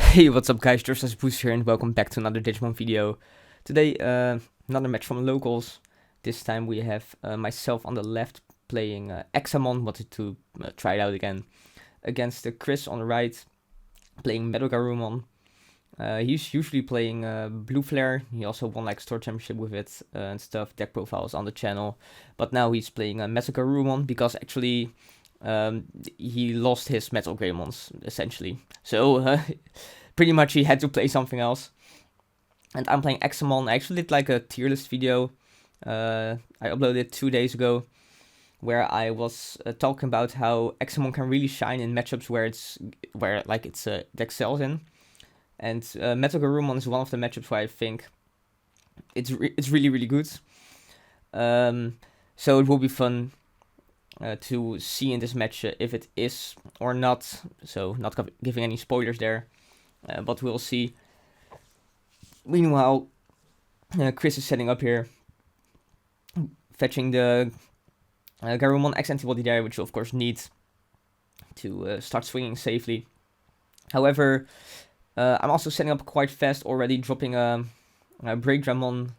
Hey, what's up guys, Just as Boost here and welcome back to another Digimon video. Today, another match from locals. This time we have myself on the left playing Examon, wanted to try it out again, against Chris on the right, playing MetalGarurumon. He's usually playing Blue Flare, he also won like Store Championship with it and stuff, deck profiles on the channel. But now he's playing MetalGarurumon because actually he lost his MetalGarurumons, essentially. So, pretty much he had to play something else. And I'm playing Examon. I actually did like a tier list video. I uploaded it 2 days ago, where I was talking about how Examon can really shine in matchups where it excels in. And MetalGarurumon is one of the matchups where I think it's really good. So it will be fun to see in this match if it is or not. So not giving any spoilers there. But we'll see. Meanwhile, Chris is setting up here, fetching the Garurumon X antibody there, which you of course need to start swinging safely. However, I'm also setting up quite fast already, dropping a Break Dramon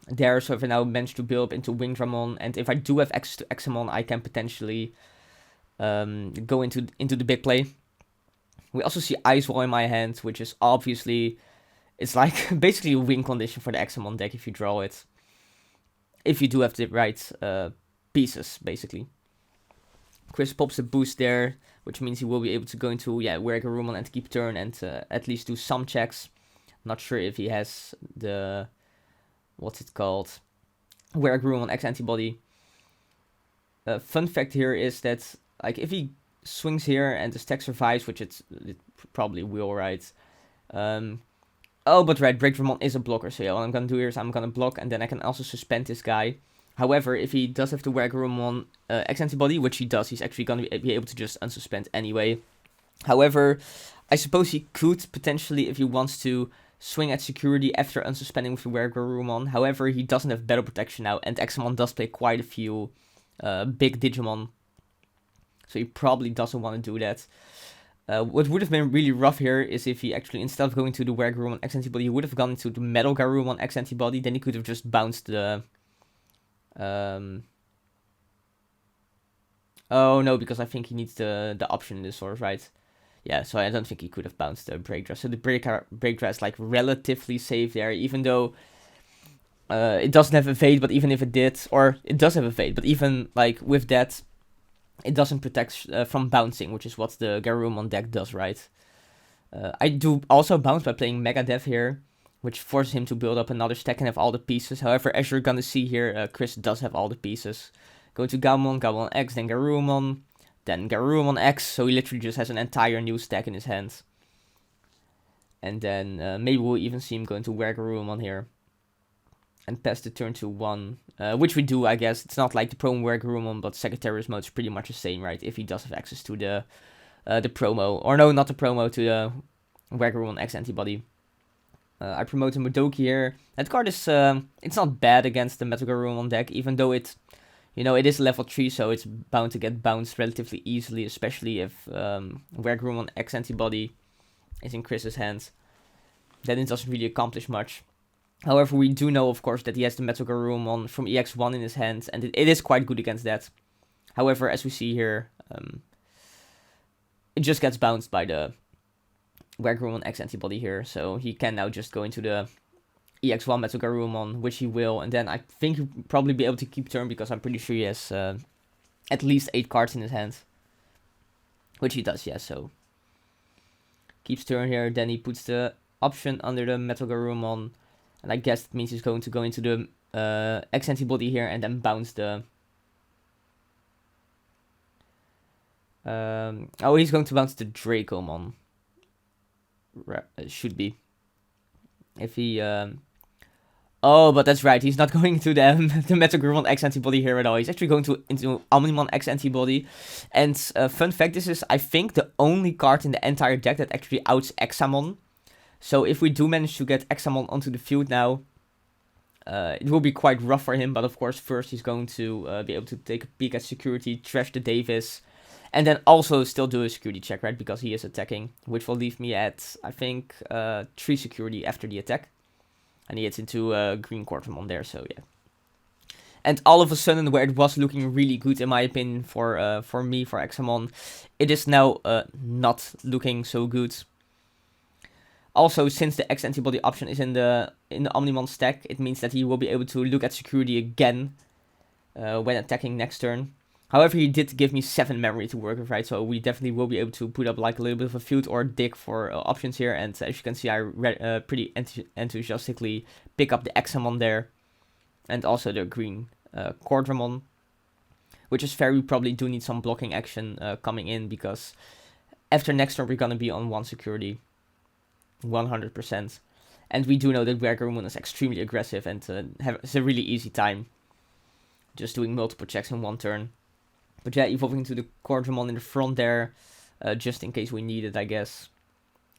there, so if I now manage to build up into Wing Dramon, and if I do have access to Examon, I can potentially go into the big play. We also see Ice Wall in my hand, which is obviously, it's like basically a win condition for the Examon deck if you draw it. If you do have the right pieces, basically. Chris pops a boost there, which means he will be able to go into, Garurumon and keep turn and at least do some checks. Not sure if he has the, what's it called, Garurumon X antibody. Fun fact here is that, like, if he swings here and the stack survives, which it probably will, right? But right, Break Dramon is a blocker, so yeah, what I'm gonna do here is I'm gonna block, and then I can also suspend this guy. However, if he does have the Garurumon X antibody, which he does, he's actually gonna be able to just unsuspend anyway. However, I suppose he could potentially, if he wants to, swing at security after unsuspending with the Garurumon. However, he doesn't have battle protection now, and Examon does play quite a few big Digimon, so he probably doesn't want to do that. What would have been really rough here is if he actually, instead of going to the Garurumon X antibody, he would have gone into the MetalGarurumon X antibody. Then he could have just bounced the. Oh no, because I think he needs the option in this source, right? Yeah, so I don't think he could have bounced the Break Dra. So the Break Dra is like relatively safe there, even though it doesn't have evade. But even if it did, or it does have evade, but even like with that, it doesn't protect from bouncing, which is what the Garurumon deck does, right? I do also bounce by playing Megadev here, which forces him to build up another stack and have all the pieces. However, as you're gonna see here, Chris does have all the pieces. Go to Gamon X, then Garurumon X, so he literally just has an entire new stack in his hands. And then maybe we'll even see him go into Garurumon here and pass the turn to 1, which we do, I guess. It's not like the promo Garurumon, but Sagittarius mode is pretty much the same, right? If he does have access to the promo, or no, not the promo, to the Garurumon X antibody. I promote Mudoki here. That card is, it's not bad against the MetalGarurumon deck, even though it, it is level 3, so it's bound to get bounced relatively easily, especially if Garurumon X antibody is in Chris's hands. Then it doesn't really accomplish much. However, we do know, of course, that he has the MetalGarurumon from EX1 in his hands, and it is quite good against that. However, as we see here, it just gets bounced by the Garurumon X antibody here, so he can now just go into the EX1 MetalGarurumon, which he will, and then I think he'll probably be able to keep turn, because I'm pretty sure he has at least 8 cards in his hand, which he does, yeah, so keeps turn here, then he puts the option under the MetalGarurumon, and I guess it means he's going to go into the X antibody here and then bounce the. He's going to bounce the Dracomon. Should be. If he. But that's right. He's not going to the MetalGarurumon X antibody here at all. He's actually going into Omnimon X antibody. And fun fact: this is, I think, the only card in the entire deck that actually outs Examon. So if we do manage to get Examon onto the field now, it will be quite rough for him. But of course, first he's going to be able to take a peek at security, trash the Davis, And then also still do a security check, right? Because he is attacking, which will leave me at, I think, 3 security after the attack. And he hits into green Quartermon there, so yeah. And all of a sudden, where it was looking really good, in my opinion, for me, for Examon, it is now not looking so good. Also, since the X antibody option is in the Omnimon stack, it means that he will be able to look at security again when attacking next turn. However, he did give me 7 memory to work with, right? So we definitely will be able to put up like a little bit of a field or dig for options here. And as you can see, I pretty enthusiastically pick up the Examon there. And also the green Quartermon. Which is fair, we probably do need some blocking action coming in. Because after next turn, we're going to be on 1 security. 100%. And we do know that Garurumon is extremely aggressive and has a really easy time. Just doing multiple checks in 1 turn. But yeah, evolving into the Quartermon in the front there, just in case we need it, I guess.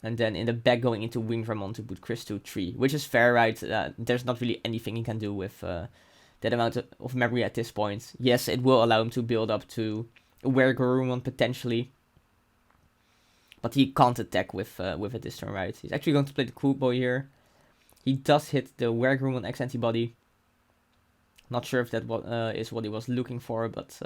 And then in the back going into Wingdramon to put Chris to 3, which is fair, right? There's not really anything he can do with that amount of memory at this point. Yes, it will allow him to build up to a Garurumon potentially. But he can't attack with it this turn, right? He's actually going to play the Cool Boy here. He does hit the Garurumon X antibody. Not sure if that is what he was looking for, but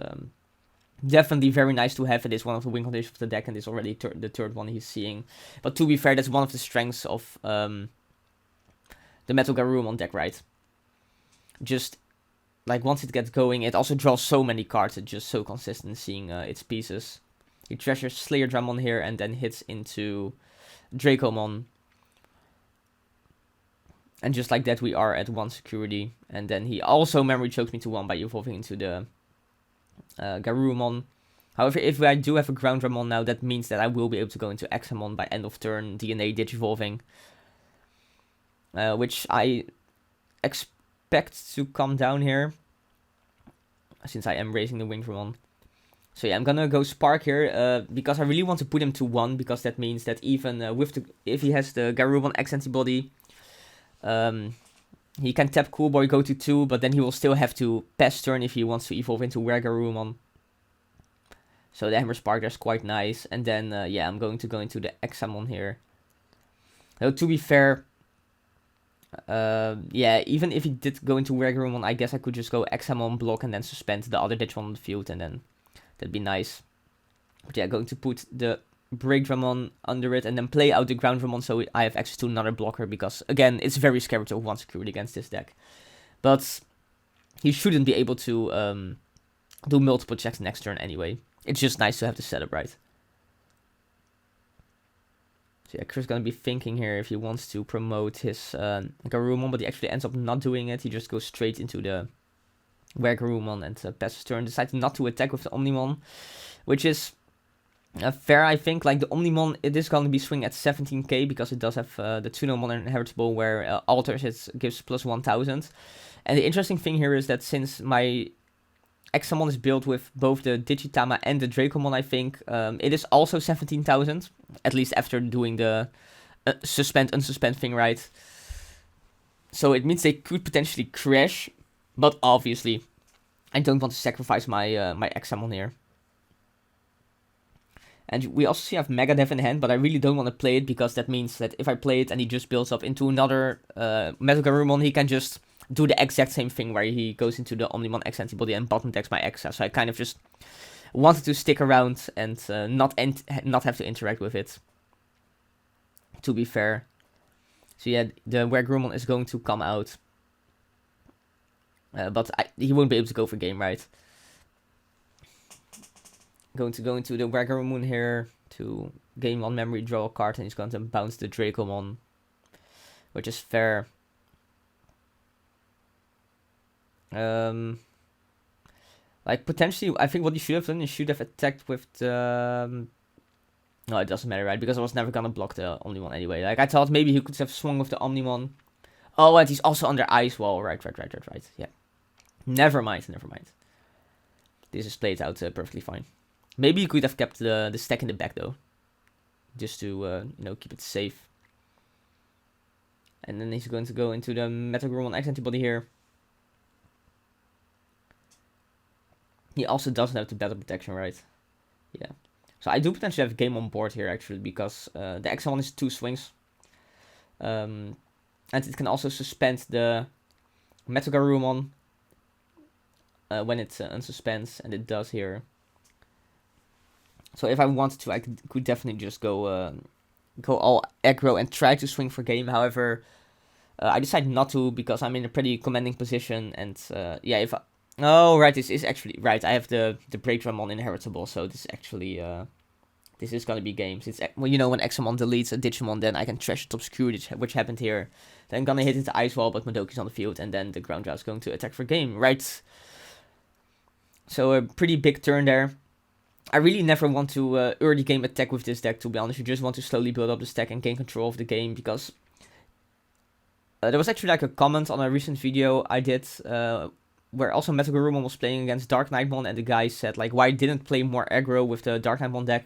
definitely very nice to have. It is one of the win conditions of the deck, and it's already the 3rd one he's seeing. But to be fair, that's one of the strengths of the MetalGarurumon deck, right? Just like once it gets going, it also draws so many cards. It's just so consistent seeing its pieces. He treasures Slayer Dramon here and then hits into Dracomon. And just like that, we are at 1 security. And then he also memory chokes me to 1 by evolving into the Garurumon. However, if I do have a ground Dramon now, that means that I will be able to go into Examon by end of turn, DNA Digivolving. Which I expect to come down here, since I am raising the Wingdramon. So yeah, I'm gonna go Spark here, because I really want to put him to 1, because that means that even if he has the Garurumon X antibody, he can tap Cool Boy, go to 2, but then he will still have to pass turn if he wants to evolve into Garurumon. So the Hammer Spark there's quite nice. And then, yeah, I'm going to go into the Examon here. So to be fair, yeah, even if he did go into Garurumon, I guess I could just go Examon, block, and then suspend the other Digimon on the field, and then that'd be nice. But yeah, going to put the Break Dramon under it and then play out the Ground Dramon so I have access to another blocker, because again, it's very scary to have 1 security against this deck. But he shouldn't be able to do multiple checks next turn anyway. It's just nice to have the setup right. So yeah, Chris is going to be thinking here if he wants to promote his Garurumon, but he actually ends up not doing it. He just goes straight into the Garurumon and passes turn. Decides not to attack with the Omnimon, which is fair, I think. Like the Omnimon, it is going to be swing at 17k because it does have the Tunomon inheritable where alters it gives plus 1000. And the interesting thing here is that since my Examon is built with both the Digitama and the Dracomon, I think it is also 17,000, at least after doing the suspend unsuspend thing right. So it means they could potentially crash, but obviously I don't want to sacrifice my my Examon here. And we also see I have Megadev in hand, but I really don't want to play it because that means that if I play it and he just builds up into another MetalGarurumon, he can just do the exact same thing where he goes into the Omnimon X antibody and bottom decks my Exa. So I kind of just wanted to stick around and not have to interact with it, to be fair. So yeah, the Garurumon is going to come out. But he won't be able to go for game, right? Going to go into the Garurumon here to gain 1 memory, draw a card, and he's going to bounce the Dracomon, which is fair. Like potentially, I think what he should have done is should have attacked with the. No, it doesn't matter, right? Because I was never gonna block the Omnimon anyway. Like I thought maybe he could have swung with the Omnimon. Oh, and he's also under Ice Wall. Right. Yeah. Never mind. This is played out perfectly fine. Maybe you could have kept the stack in the back though, just to keep it safe. And then he's going to go into the MetalGarurumon X antibody here. He also doesn't have the battle protection, right? Yeah. So I do potentially have a game on board here, actually, because the Examon is 2 swings. And it can also suspend the MetalGarurumon when it's unsuspends, and it does here. So if I wanted to, I could definitely just go all aggro and try to swing for game. However, I decided not to because I'm in a pretty commanding position, and yeah, if I... Oh, right, this is actually... Right, I have the Breakdramon inheritable, so this is actually... this is gonna be games. It's, well, you know, when Examon deletes a Digimon, then I can trash it obscure, which happened here. Then I'm gonna hit into Ice Wall, but Madoki's on the field, and then the ground is going to attack for game, right? So a pretty big turn there. I really never want to early game attack with this deck, to be honest. You just want to slowly build up the stack and gain control of the game, because there was actually like a comment on a recent video I did, where also MetalGarurumon was playing against Dark Knightmon, and the guy said, like, why didn't play more aggro with the Dark Knightmon deck?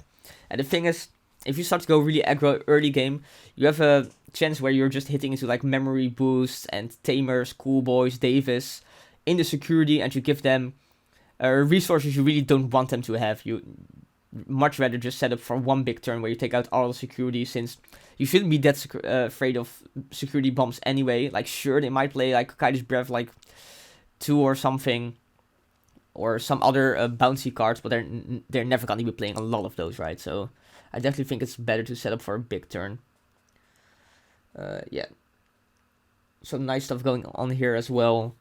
And the thing is, if you start to go really aggro early game, you have a chance where you're just hitting into like Memory Boost and Tamers, Schoolboys, Davis in the security, and you give them resources you really don't want them to have. You much rather just set up for one big turn where you take out all the security, since you shouldn't be that afraid of security bombs anyway. Like, sure, they might play like Kai's Breath like 2 or something, or some other bouncy cards, but they're never gonna be playing a lot of those, right? So I definitely think it's better to set up for a big turn. Yeah. So nice stuff going on here as well.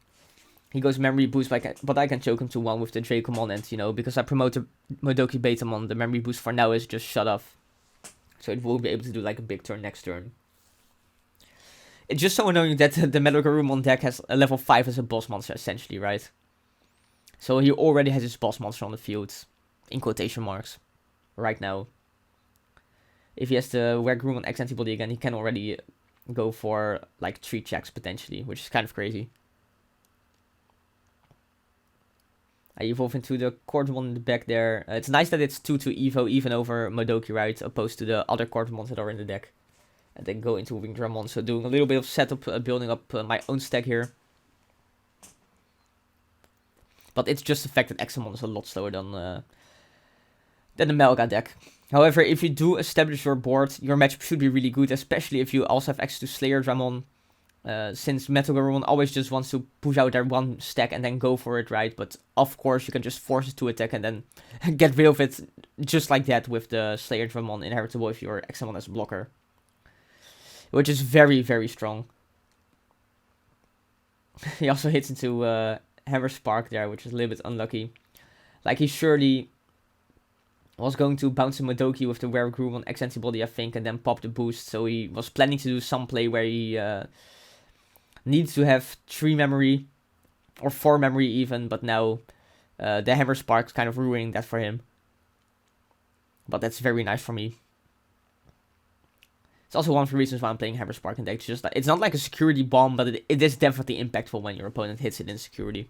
He goes Memory Boost, but I can choke him to 1 with the Dracomon, and, you know, because I promote the Modoki Betamon, the Memory Boost for now is just shut off. So it will be able to do like a big turn next turn. It's just so annoying that the MetalGarurumon deck has a level 5 as a boss monster, essentially, right? So he already has his boss monster on the field, in quotation marks, right now. If he has the Garurumon X antibody again, he can already go for like 3 checks potentially, which is kind of crazy. I evolve into the Cordomon in the back there. It's nice that it's 2 to Evo, even over Modoki, right? Opposed to the other Cordomons that are in the deck. And then go into Wingdramon. So doing a little bit of setup, building up my own stack here. But it's just the fact that Examon is a lot slower than the Melga deck. However, if you do establish your board, your matchup should be really good, especially if you also have access to Slayer Dramon. Since MetalGarurumon always just wants to push out their 1 stack and then go for it, right? But of course, you can just force it to attack and then get rid of it just like that with the Slayer Dramon inheritable if you're Examon as a blocker. Which is very, very strong. He also hits into Hammer Spark there, which is a little bit unlucky. Like, he surely was going to bounce a Modoki with the Garurumon X antibody, I think, and then pop the boost. So he was planning to do some play where he needs to have 3 memory, or 4 memory even, but now the Hammer Spark's kind of ruining that for him. But that's very nice for me. It's also one of the reasons why I'm playing Hammer Spark in deck. It's just like, it's not like a security bomb, but it is definitely impactful when your opponent hits it in security.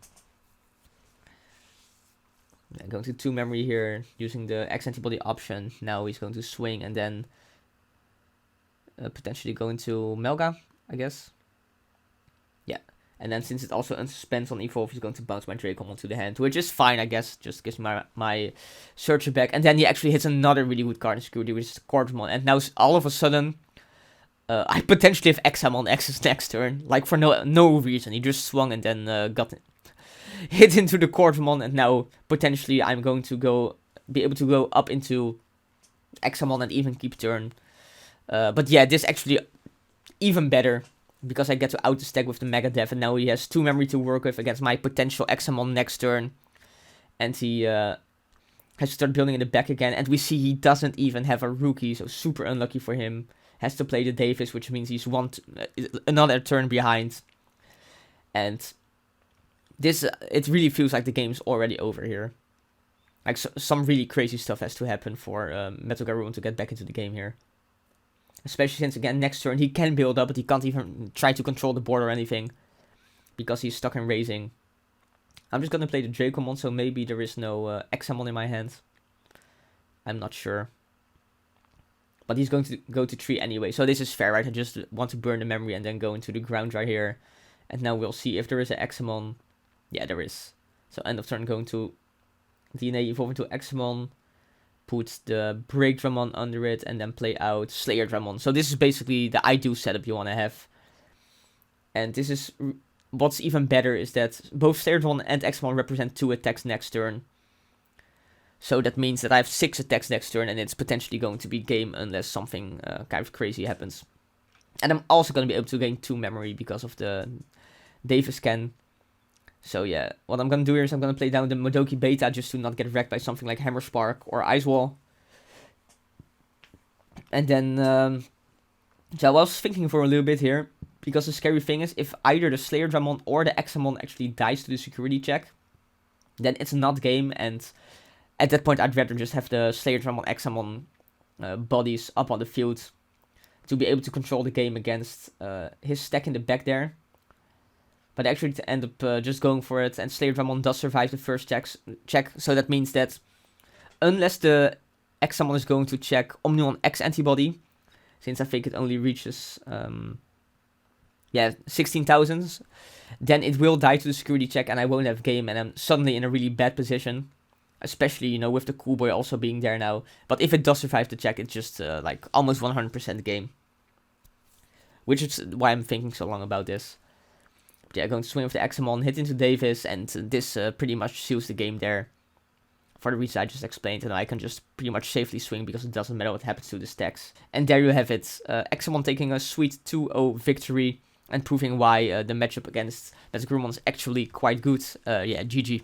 Yeah, going to 2 memory here, using the X antibody option. Now he's going to swing and then potentially go into Melga, I guess. Yeah, and then since it also unsuspends on Evolve, he's going to bounce my Dracomon to the hand, which is fine, I guess. Just gives me my Searcher back. And then he actually hits another really good card in security, which is Cordomon. And now all of a sudden, I potentially have Examon X's next turn, like for no reason. He just swung and then got hit into the Cordomon, and now potentially I'm going to be able to go up into Examon and even keep turn. But yeah, this actually even better, because I get to out the stack with the Mega Dev, and now he has 2 memory to work with against my potential Examon next turn. And he has to start building in the back again, and we see he doesn't even have a rookie, so super unlucky for him. Has to play the Davis, which means he's another turn behind. And this, it really feels like the game's already over here. Like, some really crazy stuff has to happen for MetalGarurumon to get back into the game here. Especially since, again, next turn he can build up, but he can't even try to control the board or anything, because he's stuck in raising. I'm just gonna play the Dracomon, so maybe there is no Examon in my hand. I'm not sure. But he's going to go to 3 anyway, so this is fair, right? I just want to burn the memory and then go into the ground right here. And now we'll see if there is an Examon. Yeah, there is. So end of turn, going to DNA evolve into Examon. put the Breakdramon under it, and then play out Slayerdramon. So this is basically the ideal setup you want to have. And this is what's even better is that both Slayerdramon and Examon represent 2 attacks next turn. So that means that I have 6 attacks next turn, and it's potentially going to be game unless something kind of crazy happens. And I'm also going to be able to gain 2 memory because of the Davis scan. So yeah, what I'm going to do here is I'm going to play down the Modoki Beta just to not get wrecked by something like Hammer Spark or Ice Wall. And then, so I was thinking for a little bit here, because the scary thing is, if either the Slayerdramon or the Examon actually dies to the security check, then it's not game, and at that point I'd rather just have the Slayerdramon, Examon bodies up on the field to be able to control the game against his stack in the back there. But actually to end up just going for it, and Slayerdramon does survive the first check, so that means that unless the Examon is going to check Omnion X antibody, since I think it only reaches 16,000, then it will die to the security check and I won't have game, and I'm suddenly in a really bad position, especially, you know, with the Cool Boy also being there now. But if it does survive the check, it's just like almost 100% game, which is why I'm thinking so long about this. But yeah, going to swing with the Examon, hit into Davis, and this pretty much seals the game there, for the reasons I just explained, and I can just pretty much safely swing because it doesn't matter what happens to the stacks. And there you have it, Examon taking a sweet 2-0 victory, and proving why the matchup against MetalGarurumon is actually quite good. Yeah, GG.